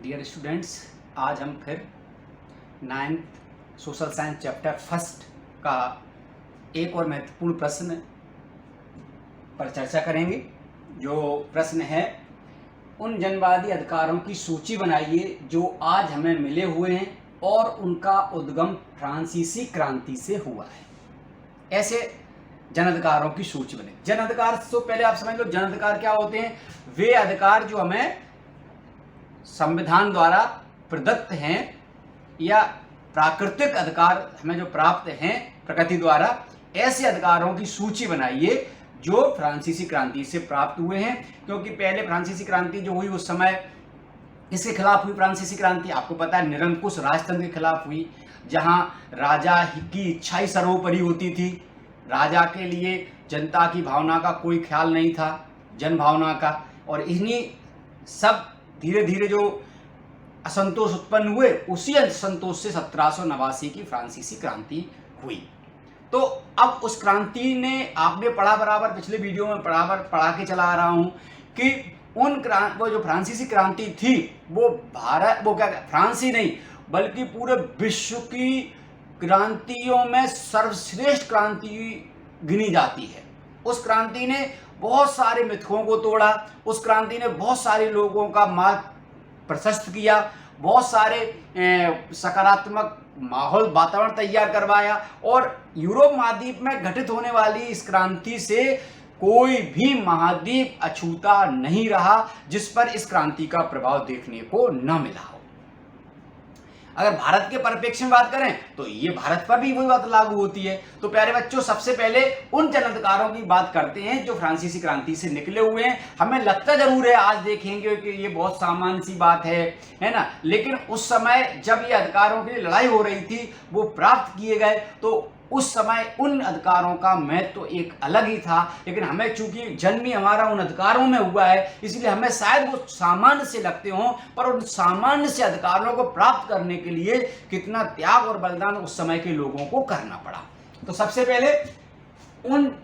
Dear students, आज हम फिर 9th social science chapter first का एक और महत्वपूर्ण प्रश्न पर चर्चा करेंगे। जो प्रश्न है, उन जनवादी अधिकारों की सूची बनाइए जो आज हमें मिले हुए हैं और उनका उद्गम फ्रांसीसी क्रांति से हुआ है। ऐसे जन अधिकारों की सूची बने। जन अधिकार तो पहले आप समझ लो, जन अधिकार क्या होते हैं? वे अधिकार जो हमें संविधान द्वारा प्रदत्त हैं या प्राकृतिक अधिकार हमें जो प्राप्त हैं प्रकृति द्वारा, ऐसे अधिकारों की सूची बनाइए जो फ्रांसीसी क्रांति से प्राप्त हुए हैं। क्योंकि पहले फ्रांसीसी क्रांति जो हुई उस समय इसके खिलाफ हुई। फ्रांसीसी क्रांति आपको पता है निरंकुश राजतंत्र के खिलाफ हुई, जहां राजा की इच्छा ही सर्वोपरि होती थी। राजा के लिए जनता की भावना का कोई ख्याल नहीं था, जन भावना का। और इन्हीं सब धीरे धीरे जो असंतोष उत्पन्न हुए, उसी असंतोष से 1789 की फ्रांसीसी क्रांति हुई। तो अब उस क्रांति ने, आपने पढ़ा बराबर, पिछले वीडियो में बराबर पढ़ा के चला आ रहा हूं कि वो जो फ्रांसीसी क्रांति थी वो फ्रांस ही नहीं बल्कि पूरे विश्व की क्रांतियों में सर्वश्रेष्ठ क्रांति गिनी जाती है। उस क्रांति ने बहुत सारे मिथकों को तोड़ा, उस क्रांति ने बहुत सारे लोगों का मार्ग प्रशस्त किया, बहुत सारे सकारात्मक माहौल वातावरण तैयार करवाया। और यूरोप महाद्वीप में घटित होने वाली इस क्रांति से कोई भी महाद्वीप अछूता नहीं रहा जिस पर इस क्रांति का प्रभाव देखने को न मिला हो। अगर भारत के परिप्रेक्ष्य में बात करें तो ये भारत पर भी वही बात लागू होती है। तो प्यारे बच्चों, सबसे पहले उन जन अधिकारों की बात करते हैं जो फ्रांसीसी क्रांति से निकले हुए हैं। हमें लगता जरूर है, आज देखेंगे कि ये बहुत सामान्य सी बात है ना, लेकिन उस समय जब ये अधिकारों की लड़ाई हो रही थी, वो प्राप्त किए गए, तो उस समय उन अधिकारों का महत्व तो एक अलग ही था। लेकिन हमें चूंकि जन्म ही हमारा उन अधिकारों में हुआ है, इसलिए हमें शायद वो सामान्य से लगते हों, पर उन सामान्य से अधिकारों को प्राप्त करने के लिए कितना त्याग और बलिदान उस समय के लोगों को करना पड़ा। तो सबसे पहले उन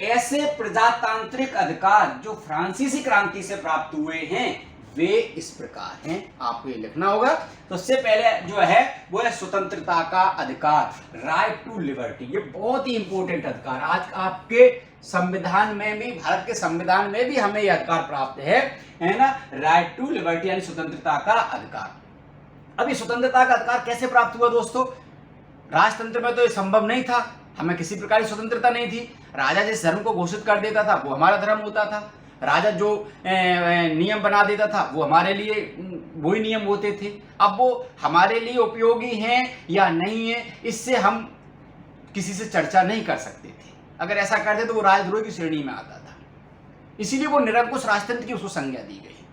ऐसे प्रजातांत्रिक अधिकार जो फ्रांसीसी क्रांति से प्राप्त हुए हैं वे इस प्रकार हैं, आपको ये लिखना होगा। तो सबसे पहले जो है वो है स्वतंत्रता का अधिकार, राइट टू लिबर्टी। ये बहुत ही इंपॉर्टेंट अधिकार, आज आपके संविधान में भी, भारत के संविधान में भी हमें यह अधिकार प्राप्त है ना, राइट टू लिबर्टी यानी स्वतंत्रता का अधिकार। अब ये स्वतंत्रता का अधिकार कैसे प्राप्त हुआ दोस्तों? राजतंत्र में तो ये संभव नहीं था, हमें किसी प्रकार की स्वतंत्रता नहीं थी। राजा जिस धर्म को घोषित कर देता था वो हमारा धर्म होता था, राजा जो नियम बना देता था वो हमारे लिए वही नियम होते थे। अब वो हमारे लिए उपयोगी हैं या नहीं है, इससे हम किसी से चर्चा नहीं कर सकते थे। अगर ऐसा करते तो वो राजद्रोह की श्रेणी में आता था, इसीलिए वो निरंकुश राजतंत्र की उसको संज्ञा दी गई।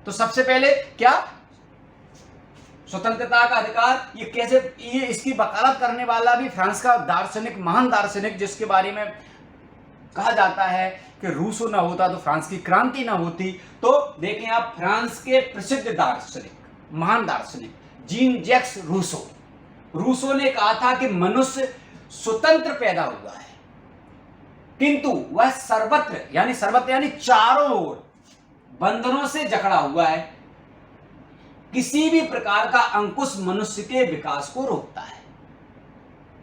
तो सबसे पहले क्या स्वतंत्रता का अधिकार, ये कैसे, ये इसकी वकालत करने वाला भी फ्रांस का दार्शनिक, महान दार्शनिक, जिसके बारे में कहा जाता है कि रूसो ना होता तो फ्रांस की क्रांति ना होती। तो देखें आप, फ्रांस के प्रसिद्ध दार्शनिक, महान दार्शनिक जीन जैक्स रूसो, रूसो ने कहा था कि मनुष्य स्वतंत्र पैदा हुआ है, किंतु वह सर्वत्र यानी चारों ओर बंधनों से जकड़ा हुआ है। किसी भी प्रकार का अंकुश मनुष्य के विकास को रोकता है।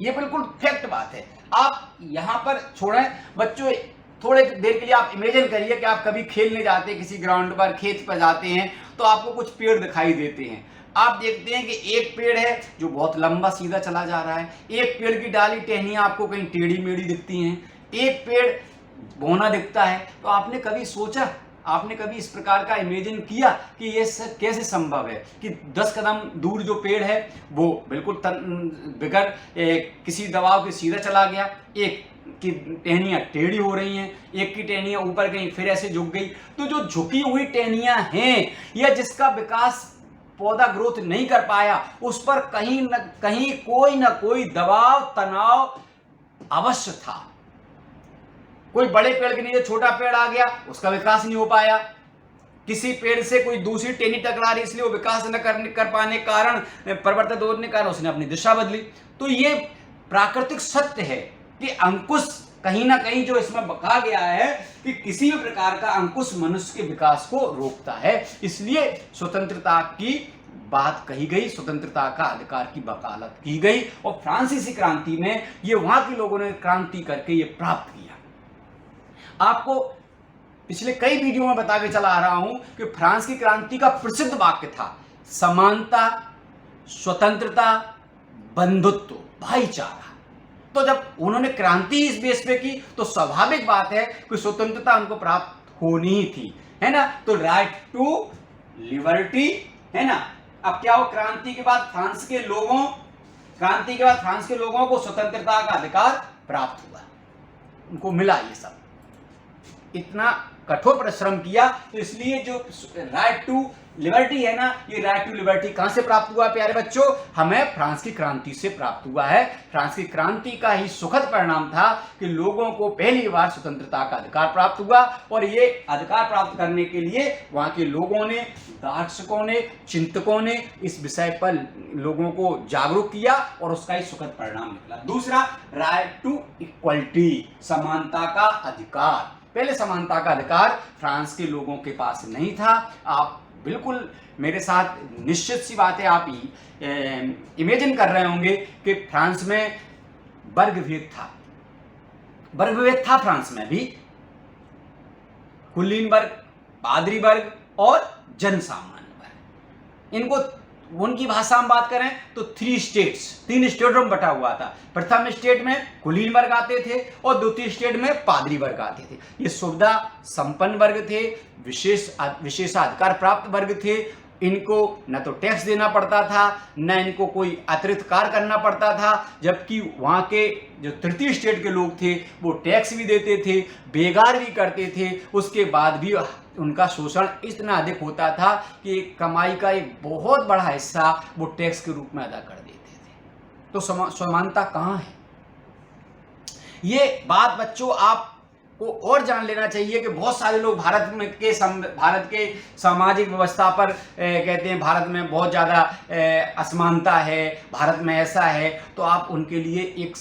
यह बिल्कुल फैक्ट बात है। आप यहां पर छोड़ें बच्चों, थोड़े देर के लिए आप इमेजिन करिए कि आप कभी खेलने जाते हैं, किसी ग्राउंड पर, खेत पर जाते हैं, तो आपको कुछ पेड़ दिखाई देते हैं। आप देखते हैं कि एक पेड़ है जो बहुत लंबा सीधा चला जा रहा है, एक पेड़ की डाली टहनियां आपको कहीं टेढ़ी मेढ़ी दिखती हैं, एक पेड़ बौना दिखता है। तो आपने कभी सोचा, आपने कभी इस प्रकार का इमेजिन किया कि ये सब कैसे संभव है कि 10 कदम दूर जो पेड़ है वो बिल्कुल बगैर किसी दबाव के सीधा चला गया, एक की टहनियां टेढ़ी हो रही हैं, एक की टहनियां ऊपर गई फिर ऐसे झुक गई। तो जो झुकी हुई टहनियां हैं या जिसका विकास पौधा ग्रोथ नहीं कर पाया, उस पर कहीं न कहीं कोई ना कोई दबाव, तनाव अवश्य था। कोई बड़े पेड़ के नीचे छोटा पेड़ आ गया, उसका विकास नहीं हो पाया। किसी पेड़ से कोई दूसरी टहनी टकरा रही, इसलिए वो विकास न कर पाने के कारण, परिवर्तन होने के कारण उसने अपनी दिशा बदली। तो ये प्राकृतिक सत्य है कि अंकुश कहीं ना कहीं जो इसमें कहा गया है कि किसी भी प्रकार का अंकुश मनुष्य के विकास को रोकता है, इसलिए स्वतंत्रता की बात कही गई, स्वतंत्रता का अधिकार की वकालत की गई और फ्रांसीसी क्रांति में ये वहां के लोगों ने क्रांति करके ये प्राप्त किया। आपको पिछले कई वीडियो में बता के चला आ रहा हूं कि फ्रांस की क्रांति का प्रसिद्ध वाक्य था समानता, स्वतंत्रता, बंधुत्व, भाईचारा। तो जब उन्होंने क्रांति इस बेस पे की तो स्वाभाविक बात है कि स्वतंत्रता उनको प्राप्त होनी ही थी, है ना। तो राइट टू लिबर्टी, है ना। अब क्या हो, क्रांति के बाद फ्रांस के लोगों को स्वतंत्रता का अधिकार प्राप्त हुआ, उनको मिला ये सब। इतना कठोर परिश्रम किया, तो इसलिए जो राइट टू लिबर्टी है ना, ये राइट टू लिबर्टी कहां से प्राप्त हुआ प्यारे बच्चों? हमें फ्रांस की क्रांति से प्राप्त हुआ है। फ्रांस की क्रांति का ही सुखद परिणाम था कि लोगों को पहली बार स्वतंत्रता का अधिकार प्राप्त हुआ और ये अधिकार प्राप्त करने के लिए वहां के लोगों ने, दार्शनिकों ने, चिंतकों ने इस विषय पर लोगों को जागरूक किया और उसका ही सुखद परिणाम निकला। दूसरा, राइट टू इक्वलिटी, समानता का अधिकार। पहले समानता का अधिकार फ्रांस के लोगों के पास नहीं था। आप बिल्कुल मेरे साथ निश्चित सी बात है, आप इमेजिन कर रहे होंगे कि फ्रांस में वर्ग भेद था फ्रांस में भी, कुलीन वर्ग, पादरी वर्ग और जनसामान्य वर्ग। इनको उनकी भाषा में बात करें तो 3 स्टेटों में बटा हुआ था। प्रथम स्टेट में कुलीन वर्ग आते थे और द्वितीय स्टेट में पादरी वर्ग आते थे। ये सुविधा संपन्न वर्ग थे, विशेषाधिकार प्राप्त वर्ग थे। इनको न तो टैक्स देना पड़ता था, न इनको कोई अतिरिक्त कार्य करना पड़ता था, जबकि वहाँ के जो तृतीय स्टेट के लोग थे वो टैक्स भी देते थे, बेगार भी करते थे। उसके बाद भी उनका शोषण इतना अधिक होता था कि कमाई का एक बहुत बड़ा हिस्सा वो टैक्स के रूप में अदा कर देते थे। तो समानता कहाँ है? ये बात बच्चों आपको और जान लेना चाहिए कि बहुत सारे लोग भारत के सामाजिक व्यवस्था पर कहते हैं भारत में बहुत ज़्यादा असमानता है, भारत में ऐसा है। तो आप उनके लिए एक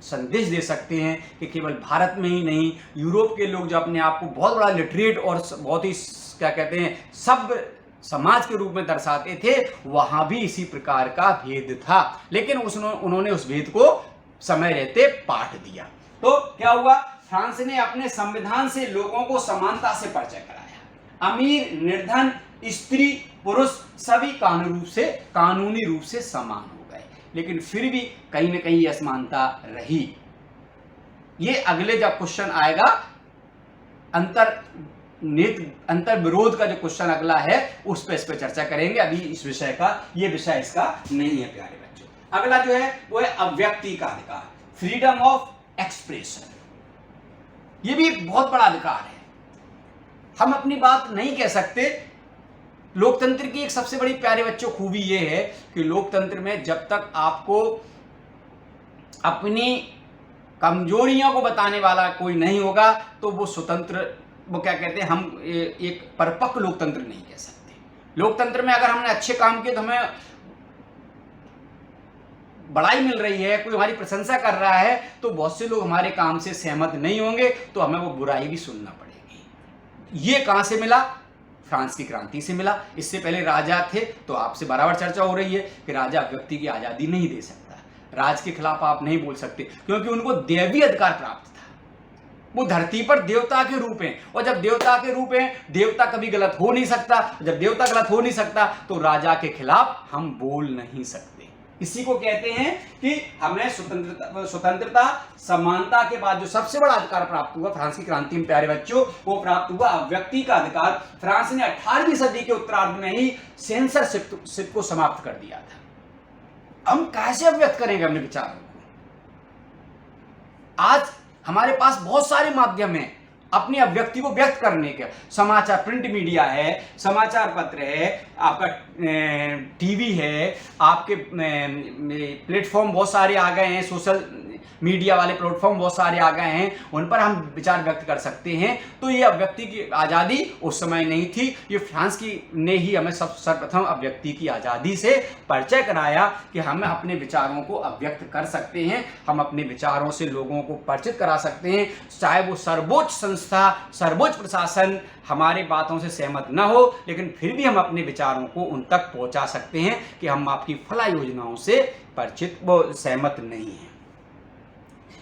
संदेश दे सकते हैं कि केवल भारत में ही नहीं, यूरोप के लोग जो अपने आप को बहुत बड़ा लिटरेट और बहुत ही क्या कहते हैं सभ्य समाज के रूप में दर्शाते थे, वहां भी इसी प्रकार का भेद था। लेकिन उन्होंने उस भेद को समय रहते पाट दिया। तो क्या हुआ, फ्रांस ने अपने संविधान से लोगों को समानता से परिचय कराया। अमीर, निर्धन, स्त्री, पुरुष सभी कानूनी रूप से समान हो गए। लेकिन फिर भी कहीं ना कहीं असमानता रही। ये अगले जब क्वेश्चन आएगा अंतर विरोध का जो क्वेश्चन अगला है उस पर इस पर चर्चा करेंगे। अभी इस विषय का ये विषय इसका नहीं है प्यारे बच्चों। अगला जो है वो है अभिव्यक्ति का अधिकार, फ्रीडम ऑफ एक्सप्रेशन। ये भी एक बहुत बड़ा अधिकार है। हम अपनी बात नहीं कह सकते। लोकतंत्र की एक सबसे बड़ी प्यारे बच्चों खूबी ये है कि लोकतंत्र में जब तक आपको अपनी कमजोरियों को बताने वाला कोई नहीं होगा तो वो स्वतंत्र, वो क्या कहते हैं, हम एक परिपक्व लोकतंत्र नहीं कह सकते। लोकतंत्र में अगर हमने अच्छे काम किए तो हमें बड़ाई मिल रही है, कोई हमारी प्रशंसा कर रहा है, तो बहुत से लोग हमारे काम से सहमत नहीं होंगे तो हमें वो बुराई भी सुनना पड़ेगी। ये कहां से मिला? फ्रांस की क्रांति से मिला। इससे पहले राजा थे तो आपसे बराबर चर्चा हो रही है कि राजा व्यक्ति की आजादी नहीं दे सकता, राज के खिलाफ आप नहीं बोल सकते, क्योंकि उनको दैवीय अधिकार प्राप्त था। वो धरती पर देवता के रूप हैं और जब देवता के रूप हैं, देवता कभी गलत हो नहीं सकता। जब देवता गलत हो नहीं सकता तो राजा के खिलाफ हम बोल नहीं सकते। इसी को कहते हैं कि हमें स्वतंत्रता समानता के बाद जो सबसे बड़ा अधिकार प्राप्त हुआ फ्रांस की क्रांति में प्यारे बच्चों, वो प्राप्त हुआ अभिव्यक्ति का अधिकार। फ्रांस ने 18वीं सदी के उत्तरार्ध में ही सेंसरशिप को समाप्त कर दिया था। हम कैसे अभिव्यक्त करेंगे अपने विचारों को? आज हमारे पास बहुत सारे माध्यम हैं अपनी अभिव्यक्ति को व्यक्त करने के। समाचार, प्रिंट मीडिया है, समाचार पत्र है, आपका टीवी है, आपके प्लेटफॉर्म बहुत सारे आ गए हैं, सोशल मीडिया वाले प्लेटफॉर्म बहुत सारे आ गए हैं, उन पर हम विचार व्यक्त कर सकते हैं। तो ये अभिव्यक्ति की आज़ादी उस समय नहीं थी, ये फ्रांस की ने ही हमें सर्वप्रथम अभिव्यक्ति की आज़ादी से परिचय कराया कि हम अपने विचारों को अभिव्यक्त कर सकते हैं, हम अपने विचारों से लोगों को परिचित करा सकते हैं, चाहे वो सर्वोच्च संस्था, सर्वोच्च प्रशासन हमारे बातों से सहमत न हो, लेकिन फिर भी हम अपने विचारों को उन तक पहुंचा सकते हैं कि हम आपकी फला योजनाओं से परिचित वो सहमत नहीं हैं।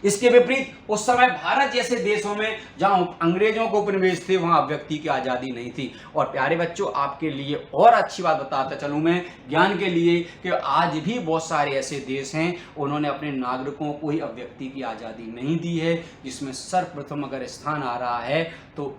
इसके विपरीत उस समय भारत जैसे देशों में जहां अंग्रेजों को उपनिवेश थे, वहां अभिव्यक्ति की आज़ादी नहीं थी। और प्यारे बच्चों, आपके लिए और अच्छी बात बताता चलूं मैं ज्ञान के लिए कि आज भी बहुत सारे ऐसे देश हैं, उन्होंने अपने नागरिकों को ही अभिव्यक्ति की आज़ादी नहीं दी है। जिसमें सर्वप्रथम अगर स्थान आ रहा है तो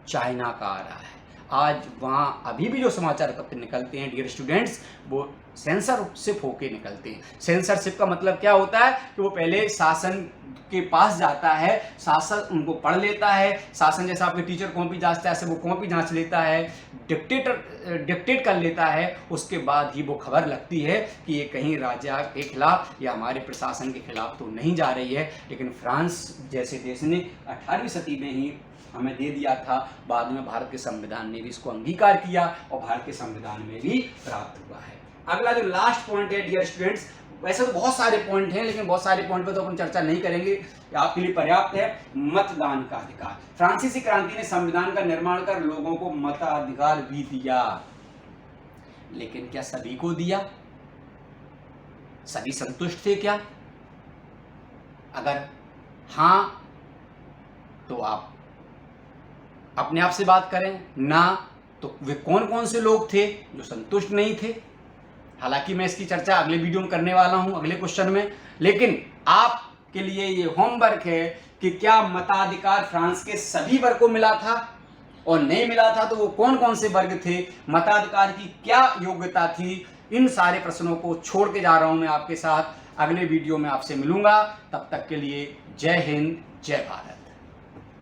चाइना का आ रहा है। आज वहाँ अभी भी जो समाचार पत्र निकलते हैं डियर स्टूडेंट्स, वो सेंसरशिप होके निकलते हैं। सेंसरशिप का मतलब क्या होता है कि वो पहले शासन के पास जाता है, शासन उनको पढ़ लेता है, शासन जैसा आपके टीचर कॉपी जांचता है ऐसे वो कॉपी जांच लेता है, डिक्टेट कर लेता है, उसके बाद ही वो खबर लगती है कि ये कहीं राजा के खिलाफ या हमारे प्रशासन के खिलाफ तो नहीं जा रही है। लेकिन फ्रांस जैसे देश ने 18वीं सदी में ही हमें दे दिया था, बाद में भारत के संविधान ने भी इसको अंगीकार किया और भारत के संविधान में भी प्राप्त हुआ है। अगला जो लास्ट पॉइंट है डियर स्टूडेंट्स, वैसे तो बहुत सारे पॉइंट हैं लेकिन बहुत सारे पॉइंट पे तो अपन चर्चा नहीं करेंगे, आपके लिए पर्याप्त है। मतदान का अधिकार। फ्रांसीसी क्रांति ने संविधान का निर्माण कर लोगों को मताधिकार भी दिया, लेकिन क्या सभी को दिया? सभी संतुष्ट थे क्या? अगर हाँ तो आप अपने आप से बात करें, ना तो वे कौन कौन से लोग थे जो संतुष्ट नहीं थे। हालांकि मैं इसकी चर्चा अगले वीडियो में करने वाला हूं, अगले क्वेश्चन में, लेकिन आपके लिए ये होमवर्क है कि क्या मताधिकार फ्रांस के सभी वर्ग को मिला था, और नहीं मिला था तो वो कौन कौन से वर्ग थे, मताधिकार की क्या योग्यता थी। इन सारे प्रश्नों को छोड़ के जा रहा हूं मैं आपके साथ। अगले वीडियो में आपसे मिलूंगा, तब तक के लिए जय हिंद, जय भारत।